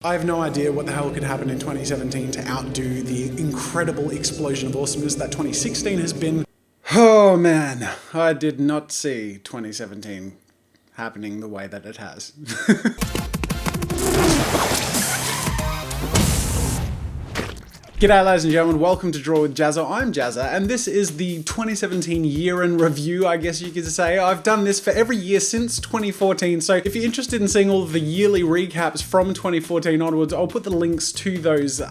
I have no idea what the hell could happen in 2017 to outdo the incredible explosion of awesomeness that 2016 has been. Oh man, I did not see 2017 happening the way that it has. G'day ladies and gentlemen, welcome to Draw with Jazza. I'm Jazza, and this is the 2017 year in review, I guess you could say. I've done this for every year since 2014, so if you're interested in seeing all of the yearly recaps from 2014 onwards, I'll put the links to those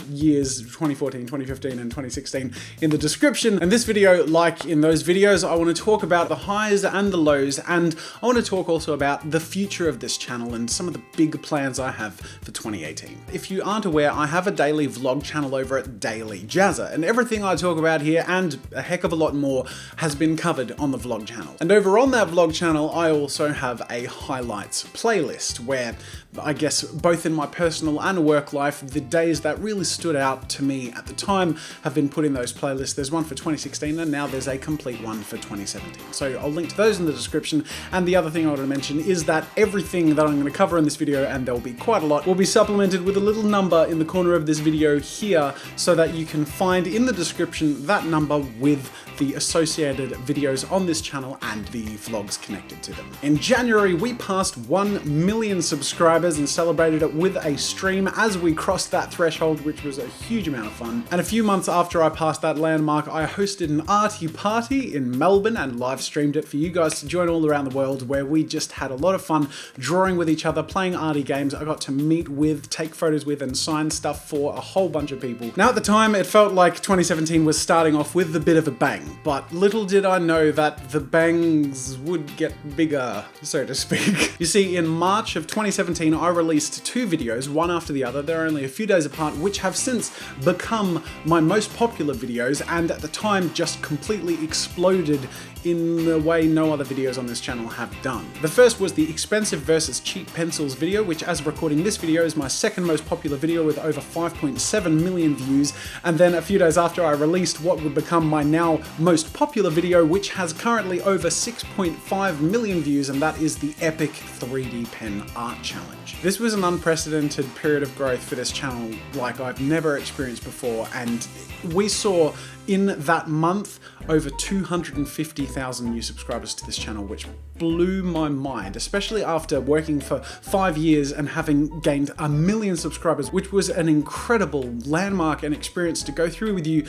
years, 2014, 2015, and 2016 in the description. And this video, like in those videos, I want to talk about the highs and the lows, and I want to talk also about the future of this channel and some of the big plans I have for 2018. If you aren't aware, I have a daily vlog channel over at Daily Jazza, and everything I talk about here and a heck of a lot more has been covered on the vlog channel. And over on that vlog channel, I also have a highlights playlist where I guess both in my personal and work life, the days that really stood out to me at the time have been put in those playlists. There's one for 2016 and now there's a complete one for 2017. So I'll link to those in the description. And the other thing I want to mention is that everything that I'm going to cover in this video, and there'll be quite a lot, will be supplemented with a little number in the corner of this video here so that you can find in the description that number with the associated videos on this channel and the vlogs connected to them. In January, we passed 1 million subscribers and celebrated it with a stream as we crossed that threshold, which was a huge amount of fun. And a few months after I passed that landmark, I hosted an Arty Party in Melbourne and live streamed it for you guys to join all around the world, where we just had a lot of fun drawing with each other, playing arty games. I got to meet with, take photos with, and sign stuff for a whole bunch of people. Now at the time, it felt like 2017 was starting off with a bit of a bang. But little did I know that the bangs would get bigger, so to speak. You see, in March of 2017, I released 2 videos, one after the other. They're only a few days apart, which have since become my most popular videos, and at the time just completely exploded in the way no other videos on this channel have done. The first was the expensive versus cheap pencils video, which as of recording this video is my second most popular video with over 5.7 million views. And then a few days after, I released what would become my now most popular video, which has currently over 6.5 million views, and that is the epic 3D pen art challenge. This was an unprecedented period of growth for this channel like I've never experienced before, and we saw in that month over 250,000 new subscribers to this channel, which blew my mind, especially after working for 5 years and having gained 1 million subscribers, which was an incredible landmark and experience to go through with you.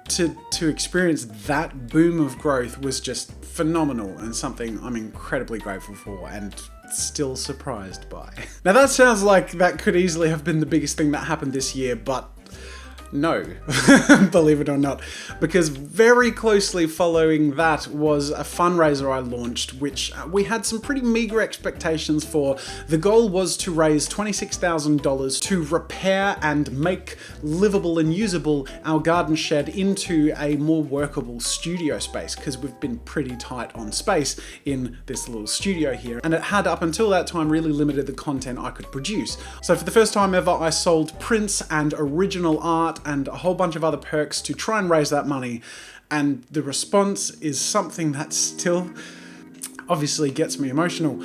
To experience that boom of growth was just phenomenal and something I'm incredibly grateful for and still surprised by. Now that sounds like that could easily have been the biggest thing that happened this year, but no, believe it or not, because very closely following that was a fundraiser I launched, which we had some pretty meager expectations for. The goal was to raise $26,000 to repair and make livable and usable our garden shed into a more workable studio space, because we've been pretty tight on space in this little studio here, and it had up until that time really limited the content I could produce. So for the first time ever, I sold prints and original art and a whole bunch of other perks to try and raise that money, and the response is something that still obviously gets me emotional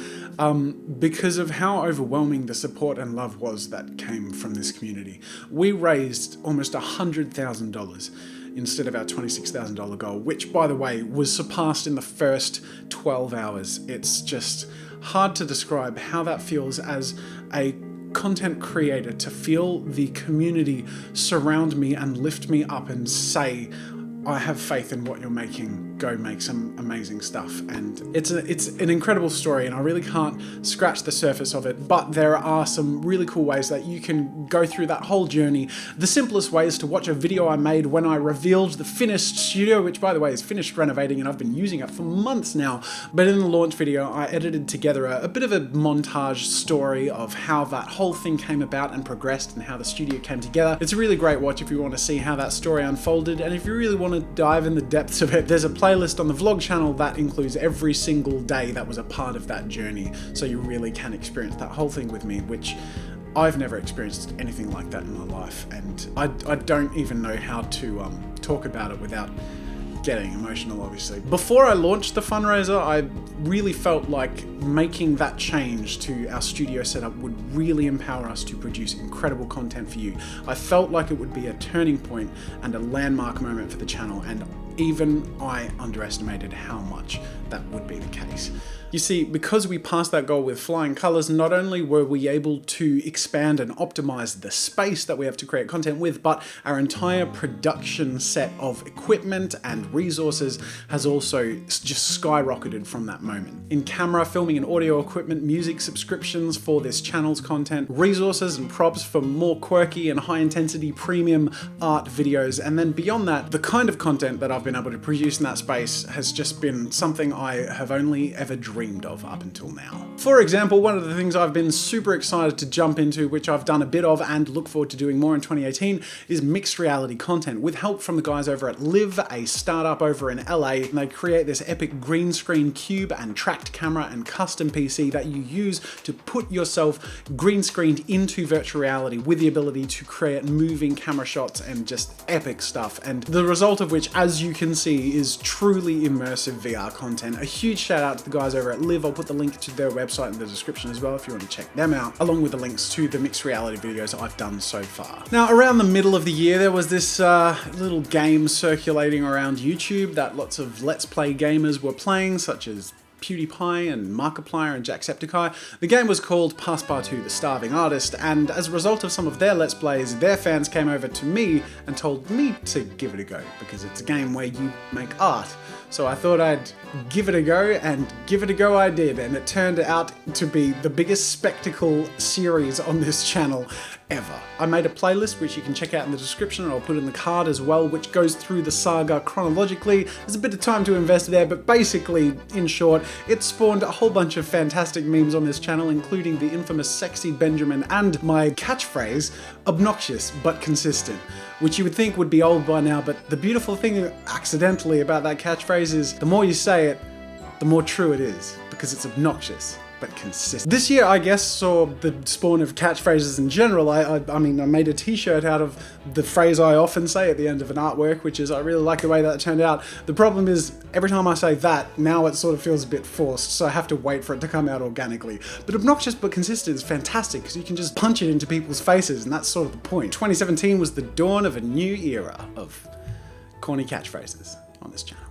because of how overwhelming the support and love was that came from this community. We raised almost $100,000 instead of our $26,000 goal, which by the way was surpassed in the first 12 hours. It's just hard to describe how that feels as a content creator, to feel the community surround me and lift me up and say, I have faith in what you're making, go make some amazing stuff. And it's an incredible story, and I really can't scratch the surface of it, but there are some really cool ways that you can go through that whole journey. The simplest way is to watch a video I made when I revealed the finished studio, which by the way is finished renovating and I've been using it for months now. But in the launch video, I edited together a bit of a montage story of how that whole thing came about and progressed and how the studio came together. It's a really great watch if you want to see how that story unfolded, and if you really want to dive in the depths of it, there's a playlist on the vlog channel that includes every single day that was a part of that journey, so you really can experience that whole thing with me, which I've never experienced anything like that in my life, and I don't even know how to talk about it without getting emotional, obviously. Before I launched the fundraiser, I really felt like making that change to our studio setup would really empower us to produce incredible content for you. I felt like it would be a turning point and a landmark moment for the channel, and even I underestimated how much that would be the case. You see, because we passed that goal with flying colors, not only were we able to expand and optimize the space that we have to create content with, but our entire production set of equipment and resources has also just skyrocketed from that moment. In camera, filming and audio equipment, music subscriptions for this channel's content, resources and props for more quirky and high intensity premium art videos, and then beyond that, the kind of content that I've been able to produce in that space has just been something I have only ever dreamed of up until now. For example, one of the things I've been super excited to jump into, which I've done a bit of and look forward to doing more in 2018, is mixed reality content with help from the guys over at Live, a startup over in LA. And they create this epic green screen cube and tracked camera and custom PC that you use to put yourself green screened into virtual reality with the ability to create moving camera shots and just epic stuff. And the result of which, as you can see, is truly immersive VR content. A huge shout out to the guys over at Live. I'll put the link to their website in the description as well if you want to check them out, along with the links to the mixed reality videos I've done so far. Now, around the middle of the year, there was this little game circulating around YouTube that lots of Let's Play gamers were playing, such as PewDiePie and Markiplier and Jacksepticeye. The game was called Passpartout, the Starving Artist, and as a result of some of their Let's Plays, their fans came over to me and told me to give it a go, because it's a game where you make art. So I thought I'd give it a go, and give it a go I did, and it turned out to be the biggest spectacle series on this channel ever. I made a playlist which you can check out in the description, and I'll put in the card as well, which goes through the saga chronologically. There's a bit of time to invest there, but basically, in short, it spawned a whole bunch of fantastic memes on this channel, including the infamous Sexy Benjamin and my catchphrase, obnoxious but consistent, which you would think would be old by now, but the beautiful thing accidentally about that catchphrase is the more you say it, the more true it is, because it's obnoxious but consistent. This year, I guess, saw the spawn of catchphrases in general. I mean, I made a t-shirt out of the phrase I often say at the end of an artwork, which is, I really like the way that turned out. The problem is, every time I say that, now it sort of feels a bit forced, so I have to wait for it to come out organically. But obnoxious but consistent is fantastic, because you can just punch it into people's faces, and that's sort of the point. 2017 was the dawn of a new era of corny catchphrases on this channel.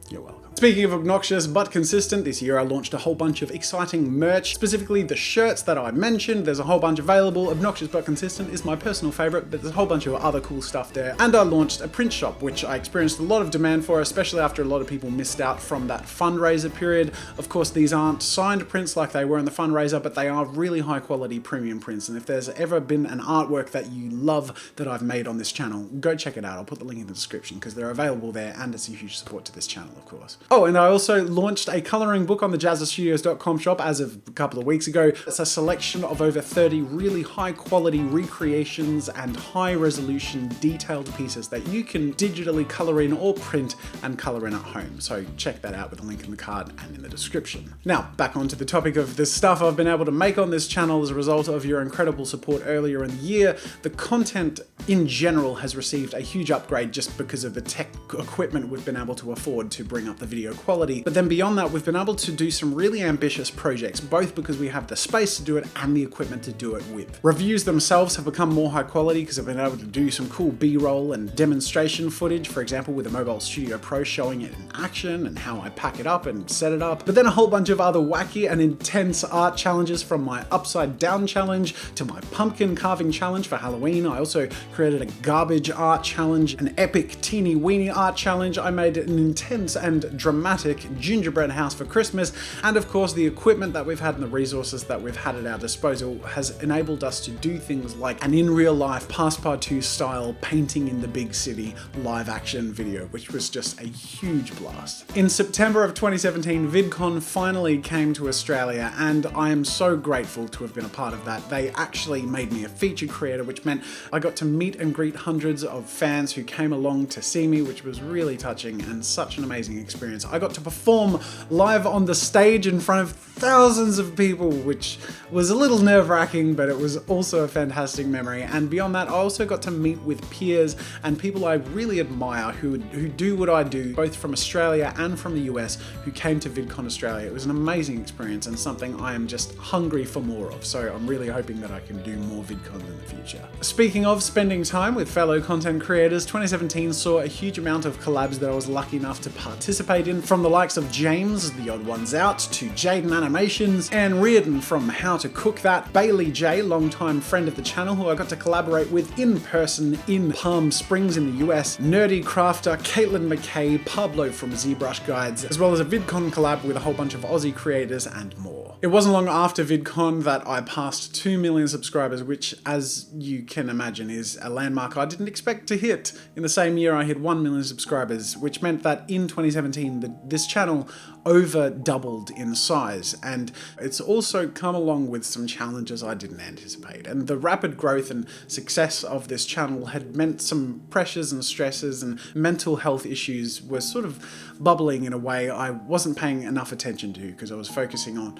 You're welcome. Speaking of obnoxious but consistent, this year I launched a whole bunch of exciting merch, specifically the shirts that I mentioned. There's a whole bunch available. Obnoxious but consistent is my personal favorite, but there's a whole bunch of other cool stuff there. And I launched a print shop, which I experienced a lot of demand for, especially after a lot of people missed out from that fundraiser period. Of course, these aren't signed prints like they were in the fundraiser, but they are really high quality premium prints. And if there's ever been an artwork that you love that I've made on this channel, go check it out. I'll put the link in the description, because they're available there, and it's a huge support to this channel, of course. Oh, and I also launched a coloring book on the JAZZA'S shop as of a couple of weeks ago. It's a selection of over 30 really high quality recreations and high resolution detailed pieces that you can digitally color in or print and color in at home. So check that out with a link in the card and in the description. Now, back onto the topic of the stuff I've been able to make on this channel as a result of your incredible support earlier in the year. The content in general has received a huge upgrade just because of the tech equipment we've been able to afford to bring up the video quality. But then beyond that, we've been able to do some really ambitious projects, both because we have the space to do it and the equipment to do it with. Reviews themselves have become more high quality because I've been able to do some cool B-roll and demonstration footage, for example, with the Mobile Studio Pro, showing it in action and how I pack it up and set it up. But then a whole bunch of other wacky and intense art challenges, from my upside down challenge to my pumpkin carving challenge for Halloween. I also created a garbage art challenge, an epic teeny weeny art challenge. I made an intense and dramatic gingerbread house for Christmas, and of course the equipment that we've had and the resources that we've had at our disposal has enabled us to do things like an in real life Passpartout style painting in the big city live action video, which was just a huge blast. In September of 2017, Vidcon finally came to Australia, and I am so grateful to have been a part of that. They actually made me a featured creator, which meant I got to meet and greet hundreds of fans who came along to see me, which was really touching and such an amazing amazing experience. I got to perform live on the stage in front of thousands of people, which was a little nerve-wracking, but it was also a fantastic memory. And beyond that, I also got to meet with peers and people I really admire who do what I do, both from Australia and from the US, who came to Vidcon Australia. It was an amazing experience and something I am just hungry for more of, so I'm really hoping that I can do more Vidcon in the future. Speaking of spending time with fellow content creators, 2017 saw a huge amount of collabs that I was lucky enough to participate in, from the likes of James, The Odd Ones Out, to Jaden Animations, Anne Reardon from How to Cook That, Bailey J, longtime friend of the channel who I got to collaborate with in person in Palm Springs in the US, Nerdy Crafter, Caitlin McKay, Pablo from ZBrush Guides, as well as a Vidcon collab with a whole bunch of Aussie creators and more. It wasn't long after Vidcon that I passed 2 million subscribers, which, as you can imagine, is a landmark I didn't expect to hit. In the same year I hit 1 million subscribers, which meant that in 2017 this channel over doubled in size, and it's also come along with some challenges I didn't anticipate. And the rapid growth and success of this channel had meant some pressures and stresses, and mental health issues were sort of bubbling in a way I wasn't paying enough attention to, because I was focusing on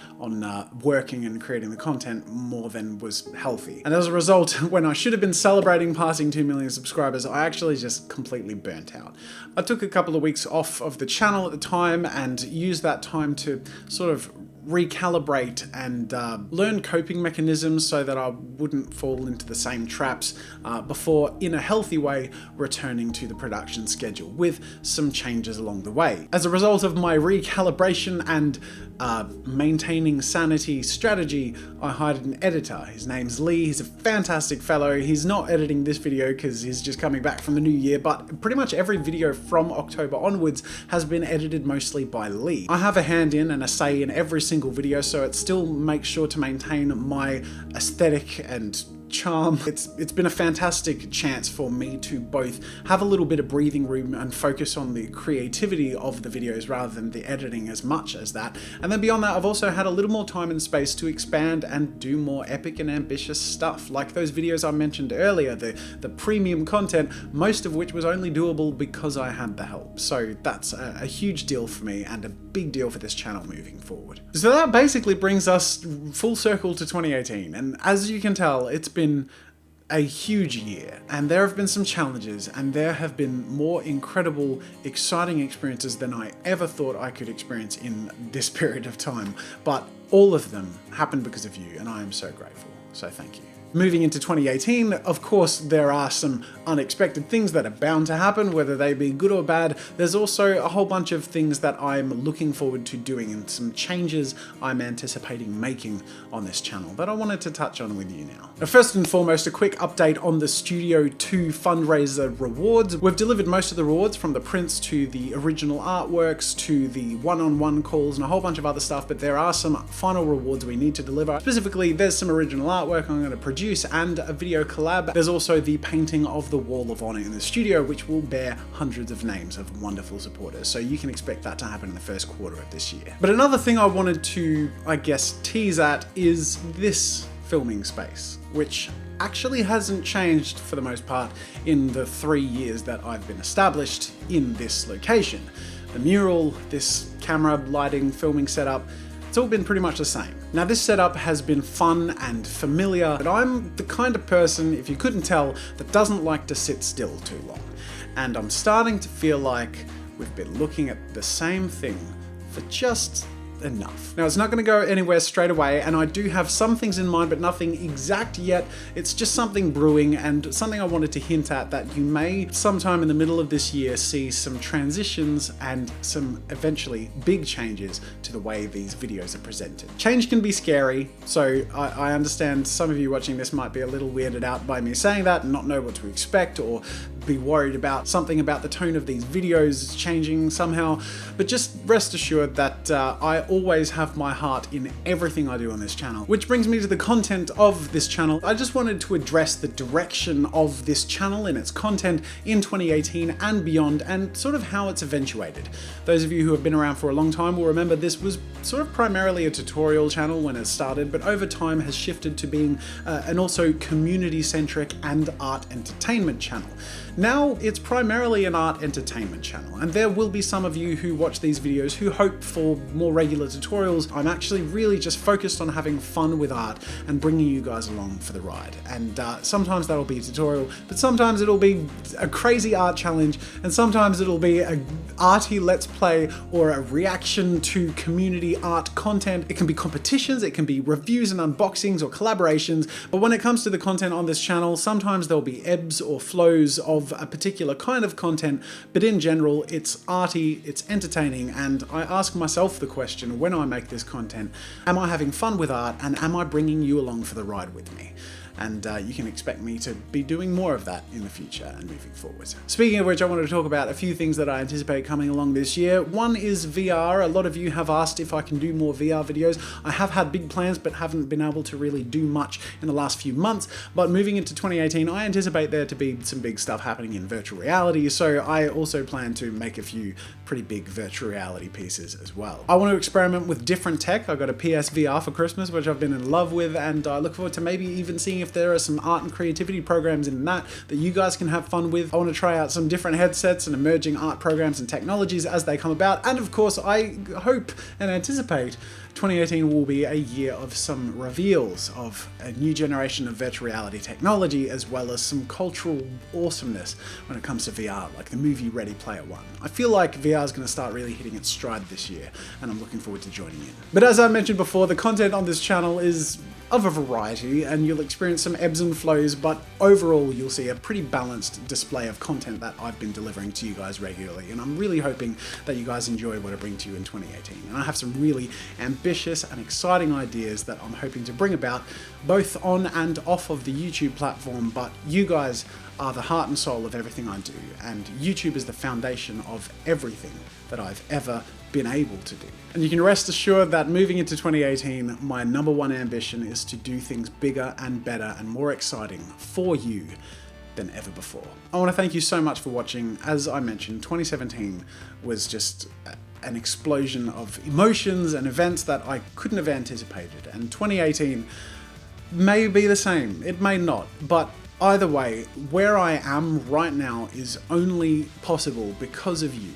working and creating the content more than was healthy. And as a result, when I should have been celebrating passing 2 million subscribers, I actually just completely burnt out. I took a couple of weeks off of the channel at the time and used that time to sort of recalibrate and learn coping mechanisms so that I wouldn't fall into the same traps before, in a healthy way, returning to the production schedule with some changes along the way. As a result of my recalibration and maintaining sanity strategy, I hired an editor. His name's Lee. He's a fantastic fellow. He's not editing this video because he's just coming back from the new year, but pretty much every video from October onwards has been edited mostly by Lee. I have a hand in and a say in every single video, so it still makes sure to maintain my aesthetic and charm. It's been a fantastic chance for me to both have a little bit of breathing room and focus on the creativity of the videos rather than the editing as much as that. And then beyond that, I've also had a little more time and space to expand and do more epic and ambitious stuff, like those videos I mentioned earlier, the premium content, most of which was only doable because I had the help. So that's a huge deal for me and a big deal for this channel moving forward. So that basically brings us full circle to 2018, and as you can tell, it's been a huge year, and there have been some challenges, and there have been more incredible, exciting experiences than I ever thought I could experience in this period of time. But all of them happened because of you, and I am so grateful. So thank you. Moving into 2018, of course, there are some unexpected things that are bound to happen, whether they be good or bad. There's also a whole bunch of things that I'm looking forward to doing and some changes I'm anticipating making on this channel that I wanted to touch on with you now. Now, first and foremost, a quick update on the Studio 2 fundraiser rewards. We've delivered most of the rewards, from the prints to the original artworks to the one-on-one calls and a whole bunch of other stuff, but there are some final rewards we need to deliver. Specifically, there's some original artwork I'm going to produce and a video collab. There's also the painting of the Wall of Honor in the studio, which will bear hundreds of names of wonderful supporters. So you can expect that to happen in the first quarter of this year. But another thing I wanted to, I guess, tease at is this filming space, which actually hasn't changed for the most part in the 3 years that I've been established in this location. The mural, this camera, lighting, filming setup, it's all been pretty much the same. Now, this setup has been fun and familiar, but I'm the kind of person, if you couldn't tell, that doesn't like to sit still too long. And I'm starting to feel like we've been looking at the same thing for just enough. Now, it's not going to go anywhere straight away, and I do have some things in mind, but nothing exact yet. It's just something brewing and something I wanted to hint at, that you may sometime in the middle of this year see some transitions and some eventually big changes to the way these videos are presented. Change can be scary, so I understand some of you watching this might be a little weirded out by me saying that and not know what to expect, or be worried about something about the tone of these videos changing somehow, but just rest assured that I always have my heart in everything I do on this channel. Which brings me to the content of this channel. I just wanted to address the direction of this channel and its content in 2018 and beyond, and sort of how it's eventuated. Those of you who have been around for a long time will remember this was sort of primarily a tutorial channel when it started, but over time has shifted to being an also community-centric and art entertainment channel. Now it's primarily an art entertainment channel, and there will be some of you who watch these videos who hope for more regular tutorials. I'm actually really just focused on having fun with art and bringing you guys along for the ride. And sometimes that'll be a tutorial, but sometimes it'll be a crazy art challenge, and sometimes it'll be a arty let's play or a reaction to community art content. It can be competitions, it can be reviews and unboxings or collaborations, but when it comes to the content on this channel, sometimes there'll be ebbs or flows of a particular kind of content, but in general, it's arty, it's entertaining, and I ask myself the question when I make this content, am I having fun with art, and am I bringing you along for the ride with me? And you can expect me to be doing more of that in the future and moving forward. Speaking of which, I wanted to talk about a few things that I anticipate coming along this year. One is VR. A lot of you have asked if I can do more VR videos. I have had big plans, but haven't been able to really do much in the last few months. But moving into 2018, I anticipate there to be some big stuff happening in virtual reality. So I also plan to make a few pretty big virtual reality pieces as well. I want to experiment with different tech. I got a PSVR for Christmas, which I've been in love with, and I look forward to maybe even seeing if there are some art and creativity programs in that you guys can have fun with. I want to try out some different headsets and emerging art programs and technologies as they come about. And of course, I hope and anticipate 2018 will be a year of some reveals of a new generation of virtual reality technology, as well as some cultural awesomeness when it comes to VR, like the movie Ready Player One. I feel like VR is going to start really hitting its stride this year, and I'm looking forward to joining in. But as I mentioned before, the content on this channel is of a variety, and you'll experience some ebbs and flows, but overall you'll see a pretty balanced display of content that I've been delivering to you guys regularly, and I'm really hoping that you guys enjoy what I bring to you in 2018. And I have some really ambitious and exciting ideas that I'm hoping to bring about, both on and off of the YouTube platform, but you guys are the heart and soul of everything I do, and YouTube is the foundation of everything that I've ever been able to do. And you can rest assured that moving into 2018, my number one ambition is to do things bigger and better and more exciting for you than ever before. I want to thank you so much for watching. As I mentioned, 2017 was just an explosion of emotions and events that I couldn't have anticipated, and 2018 may be the same, it may not, but either way, where I am right now is only possible because of you.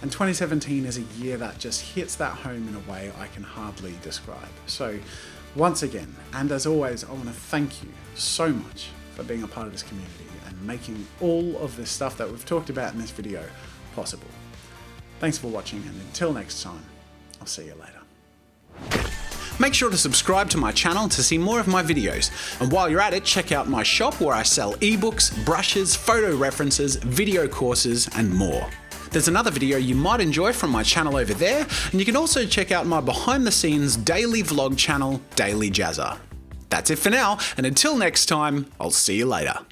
And 2017 is a year that just hits that home in a way I can hardly describe. So once again, and as always, I want to thank you so much for being a part of this community and making all of this stuff that we've talked about in this video possible. Thanks for watching, and until next time, I'll see you later. Make sure to subscribe to my channel to see more of my videos, and while you're at it, check out my shop where I sell ebooks, brushes, photo references, video courses, and more. There's another video you might enjoy from my channel over there, and you can also check out my behind the scenes daily vlog channel, Daily JAZZA. That's it for now, and until next time, I'll see you later.